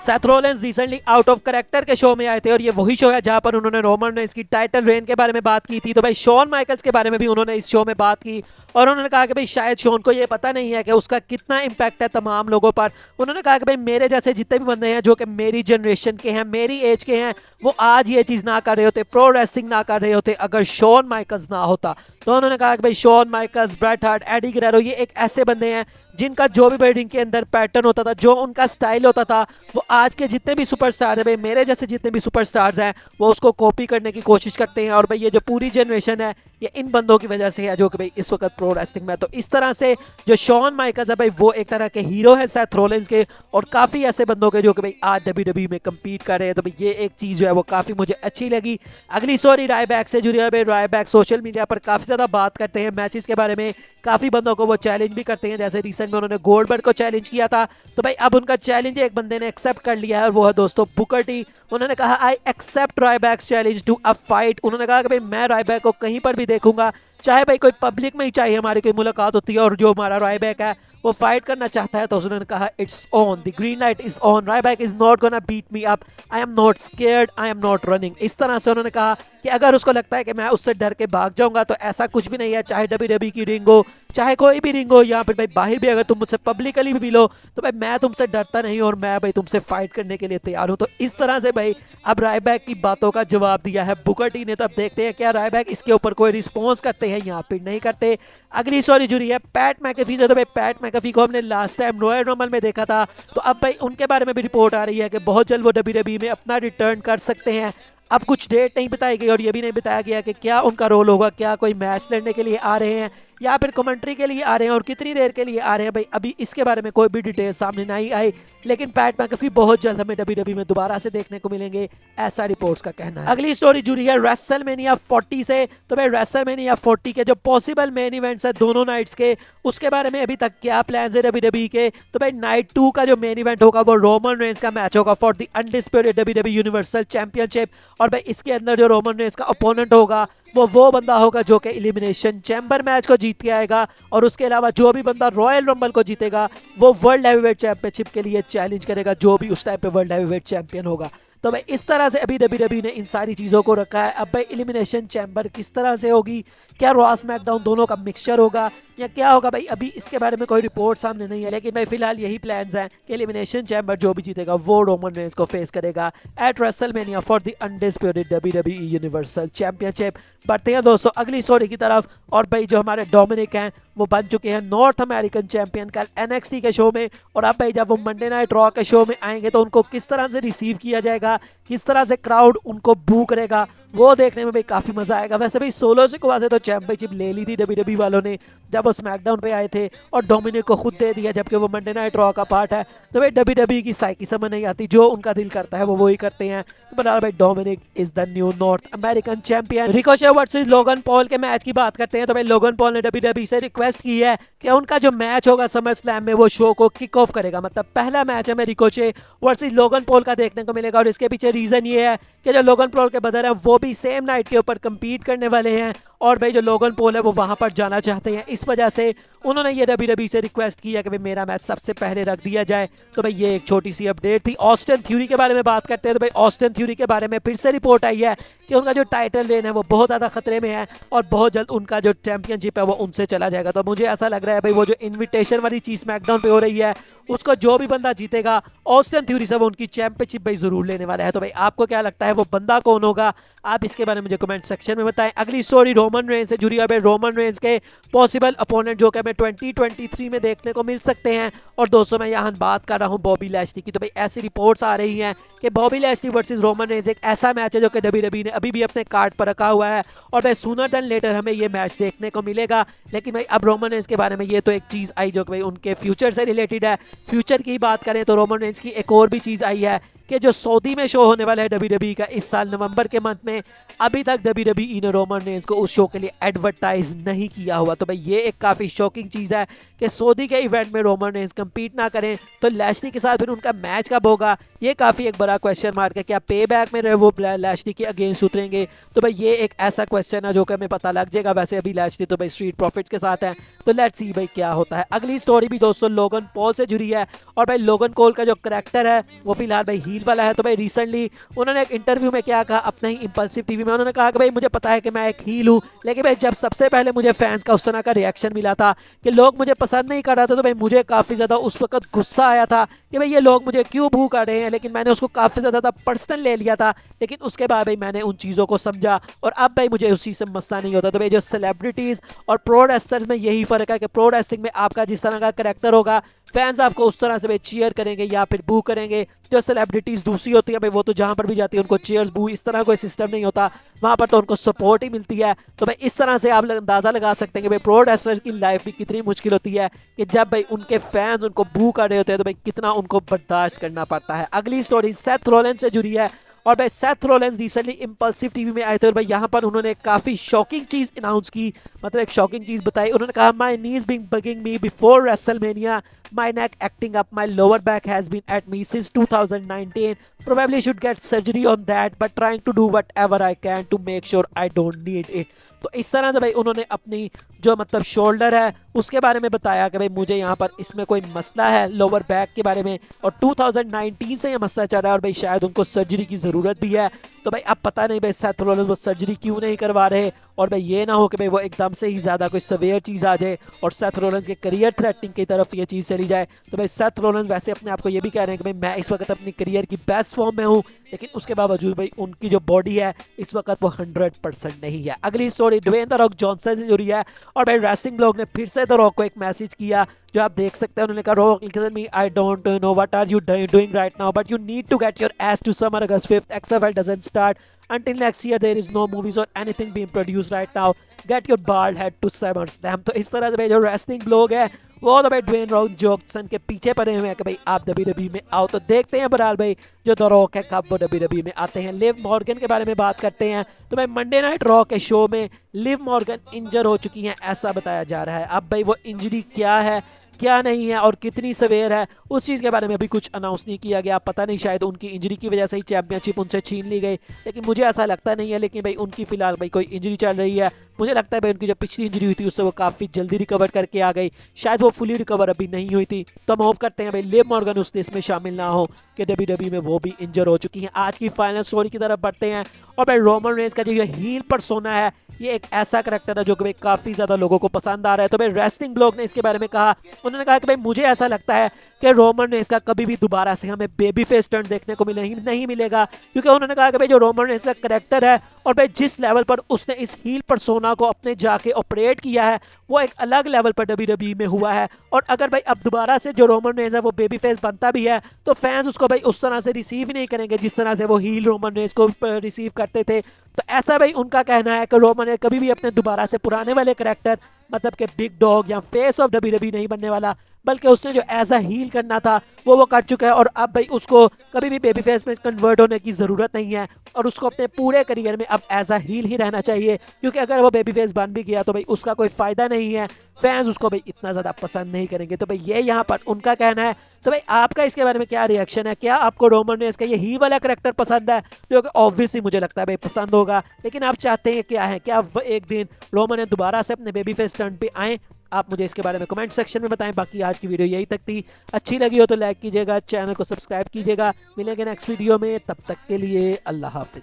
Seth Rollins recently out of character के show में आए थे और ये वही शो है जहां पर उन्होंने रोमन रेंस की टाइटल रेन के बारे में बात की थी। तो भाई शॉन माइकल्स के बारे में भी उन्होंने इस शो में बात की और उन्होंने कहा कि भाई शायद शॉन को ये पता नहीं है कि उसका कितना इम्पैक्ट है तमाम लोगों पर। उन्होंने कहा कि भाई मेरे जैसे जितने भी बंदे हैं जो कि मेरी जनरेशन के हैं, मेरी एज के हैं, वो आज ये चीज़ ना कर रहे होते, प्रो रेसलिंग ना कर रहे होते अगर शॉन माइकल्स ना होता। तो उन्होंने कहा कि भाई Shawn Michaels, Bret Hart, Eddie Guerrero ये एक ऐसे बंदे हैं जिनका जो भी बिल्डिंग के अंदर पैटर्न होता था, जो उनका स्टाइल होता था, वो आज के जितने भी सुपरस्टार हैं भाई, मेरे जैसे जितने भी सुपरस्टार्स हैं वो उसको कॉपी करने की कोशिश करते हैं। और भाई ये जो पूरी जनरेशन है ये इन बंदों की वजह से है जो कि भाई इस वक्त प्रो रेसलिंग में। तो इस तरह से जो शॉन माइकल्स है भाई वो एक तरह के हीरो है सेथ रोलेंस के और काफ़ी ऐसे बंदों के जो कि भाई आज WWE में कम्पीट कर रहे हैं। तो भाई ये एक चीज़ जो है वो काफ़ी मुझे अच्छी लगी। अगली स्टोरी रायबैक से जुड़ी है भाई। रायबैक सोशल मीडिया पर काफ़ी ज़्यादा बात करते हैं मैचेस के बारे में, काफ़ी बंदों को वो चैलेंज भी करते हैं। जैसे रिसेंट में उन्होंने गोल्डबर्ग को चैलेंज किया था, तो भाई अब उनका चैलेंज एक बंदे ने एक्सेप्ट कर लिया है और वो है दोस्तों बुकर टी। उन्होंने कहा I accept Ryback's challenge to a fight. उन्होंने कहा कि भाई मैं रायबैक को कहीं पर भी देखूंगा, चाहे भाई कोई पब्लिक में ही चाहिए हमारी कोई मुलाकात होती है और जो हमारा रायबैक है वो फाइट करना चाहता है तो उन्होंने कहा it's on, the green light is on, Ryback is not gonna beat me up, I am not scared, I am not running. इस तरह से उन्होंने कहा कि अगर उसको लगता है कि मैं उससे डर के भाग जाऊंगा तो ऐसा कुछ भी नहीं है, चाहे WWE की रिंग हो, चाहे कोई भी रिंग हो, या फिर भाई बाहर भी अगर तुम मुझसे पब्लिकली भी मिलो तो भाई मैं तुमसे डरता नहीं और मैं भाई तुमसे फाइट करने के लिए तैयार हूं। तो इस तरह से भाई अब रायबैक की बातों का जवाब दिया है बुकर टी ने। तो अब देखते हैं क्या रायबैक इसके ऊपर कोई रिस्पॉन्स करते हैं या फिर नहीं करते। अगली स्टोरी जुड़ी है पैट मैकेफी से। तो भाई पैट मैकेफी को हमने लास्ट टाइम रॉयल रंबल में देखा था, तो अब भाई उनके बारे में भी रिपोर्ट आ रही है कि बहुत जल्द वो WWE में अपना रिटर्न कर सकते हैं। अब कुछ डेट नहीं बताई गई और ये भी नहीं बताया गया कि क्या उनका रोल होगा, क्या कोई मैच लड़ने के लिए आ रहे हैं या फिर कमेंट्री के लिए आ रहे हैं और कितनी देर के लिए आ रहे हैं। भाई अभी इसके बारे में कोई भी डिटेल सामने नहीं आई, लेकिन पैट मैकेफी बहुत जल्द हमें WWE में दोबारा से देखने को मिलेंगे, ऐसा रिपोर्ट्स का कहना है। अगली स्टोरी जुड़ी है रेसलमेनिया 40 से। तो भाई रेसलमेनिया 40 के जो पॉसिबल मेन इवेंट्स है दोनों नाइट्स के, उसके बारे में अभी तक क्या प्लान्स है WWE के। तो भाई नाइट 2 का जो मेन इवेंट होगा वो रोमन रेंस का मैच होगा for the undisputed WWE universal championship. और भाई इसके अंदर जो रोमन रेंस का ओपोनेंट होगा वो बंदा होगा जो कि एलिमिनेशन चैम्बर मैच को जीत के आएगा और उसके अलावा जो भी बंदा रॉयल रंबल को जीतेगा वो वर्ल्ड हैवीवेट चैंपियनशिप के लिए चैलेंज करेगा जो भी उस टाइम पे वर्ल्ड हैवीवेट चैंपियन होगा। तो भाई इस तरह से अभी WWE ने इन सारी चीज़ों को रखा है। अब भाई एलिमिनेशन चैम्बर किस तरह से होगी, क्या रॉ स्मैकडाउन दोनों का मिक्सचर होगा या क्या होगा, भाई अभी इसके बारे में कोई रिपोर्ट सामने नहीं है। लेकिन भाई फिलहाल यही प्लान्स हैं कि एलिमिनेशन चैम्बर जो भी जीतेगा वो रोमन रेंस को फेस करेगा eight WrestleMania for the undisputed WWE universal championship. बढ़ते हैं दोस्तों अगली स्टोरी की तरफ। और भाई जो हमारे डोमिनिक हैं वो बन चुके हैं नॉर्थ अमेरिकन चैंपियन कल NXT के शो में। और अब भाई जब वो मंडे नाइट रॉ के शो में आएंगे तो उनको किस तरह से रिसीव किया जाएगा, किस तरह से क्राउड उनको बू करेगा, वो देखने में भाई काफ़ी मज़ा आएगा। वैसे भाई सोलो से को तो चैंपियनशिप ले ली थी WWE वालों ने जब वो स्मैकडाउन पे आए थे और डोमिनिक को खुद दे दिया जबकि वो मंडे नाइट रॉ का पार्ट है। तो भाई WWE की साइकी समझ नहीं आती, जो उनका दिल करता है वो वही करते हैं। तो बता भाई Dominik is the new North American champion. Ricochet versus Logan Paul के मैच की बात करते हैं। तो भाई लोगन पॉल ने WWE से रिक्वेस्ट की है कि उनका जो मैच होगा समर स्लैम में वो शो को किक ऑफ करेगा, मतलब पहला मैच हमें रिकोशे वर्सेस लोगन पॉल का देखने को मिलेगा। और इसके पीछे रीजन ये है कि जो लोगन पॉल के ब्रदर हैं वो भी सेम नाइट के ऊपर कम्पीट करने वाले हैं और भाई जो लोगन पॉल है वो वहां पर जाना चाहते हैं। इस वजह से उन्होंने ये WWE से रिक्वेस्ट की है कि भाई मेरा मैच सबसे पहले रख दिया जाए। तो भाई ये एक छोटी सी अपडेट थी। ऑस्टिन थ्यूरी के बारे में बात करते हैं। तो भाई ऑस्टिन थ्यूरी के बारे में फिर से रिपोर्ट आई है कि उनका जो टाइटल रेन है वो बहुत ज़्यादा खतरे में है और बहुत जल्द उनका जो चैंपियनशिप है वो उनसे चला जाएगा। तो मुझे ऐसा लग रहा है भाई वो जो इन्विटेशन वाली चीज़ स्मैकडाउन पे हो रही है उसको जो भी बंदा जीतेगा ऑस्टिन थ्यूरी से वो उनकी चैंपियनशिप भाई जरूर लेने वाला है। तो भाई आपको क्या लगता है वो बंदा कौन होगा, आप इसके बारे में मुझे कमेंट सेक्शन में बताएं। अगली स्टोरी रोमन रेंस से जुड़ी है। भाई रोमन रेंस के पॉसिबल अपोनेंट जो कि हमें 2023 में देखने को मिल सकते हैं। और दोस्तों मैं यहाँ बात कर रहा हूँ बॉबी लैशली की। तो भाई ऐसी रिपोर्ट्स आ रही हैं कि Bobby Lashley versus Roman Reigns एक ऐसा मैच है जो कि WWE ने अभी भी अपने कार्ड पर रखा हुआ है और भाई सूनर देन लेटर हमें ये मैच देखने को मिलेगा। लेकिन भाई अब रोमन रेंस के बारे में ये तो एक चीज़ आई जो कि भाई उनके फ्यूचर से रिलेटेड है। फ्यूचर की बात करें तो रोमन रेंस की एक और भी चीज़ आई है कि जो सऊदी में शो होने वाला है WWE का इस साल नवंबर के मंथ में, अभी तक WWE ने रोमन रेंस को उस शो के लिए एडवर्टाइज नहीं किया हुआ। तो भाई ये एक काफ़ी शॉकिंग चीज़ है कि सऊदी के इवेंट में रोमन रेंस कंपीट ना करें तो लैशली के साथ फिर उनका मैच कब होगा, ये काफ़ी एक बड़ा क्वेश्चन मार्क है। क्या पे बैक में वो लैशली के अगेंस्ट उतरेंगे? तो भाई ये एक ऐसा क्वेश्चन है जो कि हमें पता लग जाएगा। वैसे अभी लैशली तो भाई स्ट्रीट प्रॉफिट्स के साथ है, तो लेट्स सी भाई क्या होता है। अगली स्टोरी भी दोस्तों लोगन पॉल से जुड़ी है, और भाई लोगन पॉल का जो करैक्टर है वो फिलहाल भाई हील वाला है। तो भाई रिसेंटली उन्होंने एक इंटरव्यू में क्या कहा अपने ही इंपल्सिव टीवी में, उन्होंने कहा कि भाई मुझे पता है कि मैं एक हील हूँ, लेकिन भाई जब सबसे पहले मुझे फैंस का उस तरह का रिएक्शन मिला था कि लोग मुझे पसंद नहीं कर रहा था, तो भाई मुझे काफ़ी ज़्यादा उस वक्त गुस्सा आया था कि भाई ये लोग मुझे क्यों बू कर रहे हैं, लेकिन मैंने उसको काफ़ी ज़्यादा पर्सनल ले लिया था। लेकिन उसके बाद भाई मैंने उन चीज़ों को समझा और अब भाई मुझे उस चीज़ से मसला नहीं होता। तो भाई जो सेलिब्रिटीज़ और प्रो रेसलर्स में यही फ़र्क है कि प्रो रेसलिंग में आपका जिस तरह का करैक्टर होगा फैंस आपको उस तरह से भाई चीयर करेंगे या फिर बू करेंगे। जो सेलिब्रिटीज़ दूसरी होती है भाई वो तो जहाँ पर भी जाती है उनको चीयर्स बू इस तरह कोई सिस्टम नहीं होता, वहाँ पर तो उनको सपोर्ट ही मिलती है। तो भाई इस तरह से आप अंदाज़ा लगा सकते हैं कि भाई प्रो रेसलर की लाइफ भी कितनी मुश्किल होती है कि जब भाई उनके फैंस उनको बू कर रहे होते हैं तो भाई कितना उनको बर्दाश्त करना पड़ता है। अगली स्टोरी सेथ रॉलिन्स से जुड़ी है, और भाई Seth Rollins recently impulsive TV में आए थे और भाई यहाँ पर उन्होंने काफ़ी शॉकिंग चीज़ अनाउंस की, मतलब एक शॉकिंग चीज़ बताई। उन्होंने कहा my knees being bugging me before WrestleMania, my neck acting up, my lower back has been at me since 2019, probably should get surgery on that but trying to do whatever I can to make sure I don't need it। तो इस तरह से भाई उन्होंने अपनी जो मतलब shoulder है उसके बारे में बताया कि भाई मुझे यहाँ पर इसमें कोई मसला है लोअर बैक के बारे में, और 2019 से ये मसला चल रहा है और भाई शायद उनको सर्जरी की ज़रूरत भी है। तो भाई अब पता नहीं भाई सेथ रॉलिन्स वो सर्जरी क्यों नहीं करवा रहे, और भाई ये ना हो कि भाई वो एकदम से ही ज़्यादा कोई सवेयर चीज़ आ जाए और सेथ रॉलिन्स के करियर थ्रेटनिंग की तरफ ये चीज़ चली जाए। तो भाई सेथ रॉलिन्स वैसे अपने आप को ये भी कह रहे हैं कि भाई मैं इस वक्त अपनी करियर की बेस्ट फॉर्म में हूँ, लेकिन उसके बावजूद भाई उनकी जो बॉडी है इस वक्त वो 100% नहीं है। अगली story Dwayne the Rock Johnson से जुड़ी है, और भाई रेसलिंग ब्लॉग ने फिर से द रॉक को एक मैसेज किया जो आप देख सकते हैं। उन्होंने कहा Rock listen me, I don't know what are you doing right now but you need to get your ass to summer August 5th, XFL doesn't start until next year, there is no movies or anything being produced right now, get your bald head to SummerSlam। तो इस तरह से भाई जो wrestling blog है वो तो भाई ड्वेन रॉक जॉनसन के पीछे पड़े हुए हैं कि भाई आप WWE में आओ। तो देखते हैं बहरहाल भाई जो द रॉक है कब वो WWE में आते हैं। लिव मॉर्गन के बारे में बात करते हैं, तो भाई मंडे नाइट रॉ के शो में लिव मॉर्गन इंजर हो चुकी हैं ऐसा बताया जा रहा है। अब भाई वो इंजरी क्या है क्या नहीं है और कितनी सवेयर है उस चीज़ के बारे में अभी कुछ अनाउंस नहीं किया गया। पता नहीं शायद उनकी इंजरी की वजह से ही चैंपियनशिप उनसे छीन ली गई, लेकिन मुझे ऐसा लगता नहीं है। लेकिन भाई उनकी फिलहाल भाई कोई इंजरी चल रही है, मुझे लगता है भाई उनकी जो पिछली इंजरी हुई थी उससे वो काफ़ी जल्दी रिकवर करके आ गई, शायद वो फुली रिकवर अभी नहीं हुई थी। तो हम होप करते हैं भाई लिव मॉर्गन उस लिस्ट में शामिल ना हो कि WWE में वो भी इंजर हो चुकी हैं। आज की फाइनल स्टोरी की तरफ बढ़ते हैं, और भाई रोमन रेंस का जो ये हील पर्सोना है ये एक ऐसा करैक्टर है जो कि भाई काफ़ी ज़्यादा लोगों को पसंद आ रहा है। तो भाई रेसलिंग ब्लॉग ने इसके बारे में कहा, उन्होंने कहा कि भाई मुझे ऐसा लगता है कि रोमन रेंस का कभी भी दोबारा से हमें बेबी फेस टर्न देखने को नहीं मिलेगा, क्योंकि उन्होंने कहा कि भाई जो रोमन रेंस का करैक्टर है और भाई जिस लेवल पर उसने इस हील पर्सोना को अपने जाके ऑपरेट किया है वो एक अलग लेवल पर WWE में हुआ है। और अगर भाई अब दोबारा से जो रोमन रेंस है वो बेबी फेस बनता भी है तो फैंस उसको भाई उस तरह से रिसीव ही नहीं करेंगे जिस तरह से वो हील रोमन रेंस को रिसीव करते थे। तो ऐसा भाई उनका कहना है कि रोमन रेंस कभी भी अपने दोबारा से पुराने वाले करैक्टर मतलब कि बिग डॉग या फेस ऑफ WWE नहीं बनने वाला, बल्कि उसने जो एज अ हील करना था वो कर चुका है। और अब भाई उसको कभी भी बेबी फेस में कन्वर्ट होने की ज़रूरत नहीं है और उसको अपने पूरे करियर में अब एज अ हील ही रहना चाहिए, क्योंकि अगर वो बेबी फेस बन भी गया तो भाई उसका कोई फ़ायदा नहीं है, फैंस उसको भाई इतना ज़्यादा पसंद नहीं करेंगे। तो भाई ये यहाँ पर उनका कहना है। तो भाई आपका इसके बारे में क्या रिएक्शन है? क्या आपको रोमन रेंस का ये ही वाला करैक्टर पसंद है? जो कि ऑब्वियसली मुझे लगता है भाई पसंद होगा, लेकिन आप चाहते हैं क्या है? क्या एक दिन रोमन दोबारा से अपने बेबी फेस टर्न पे आए? आप मुझे इसके बारे में कमेंट सेक्शन में बताएं। बाकी आज की वीडियो यही तक थी, अच्छी लगी हो तो लाइक कीजिएगा, चैनल को सब्सक्राइब कीजिएगा। मिलेंगे नेक्स्ट वीडियो में, तब तक के लिए अल्लाह हाफिज़।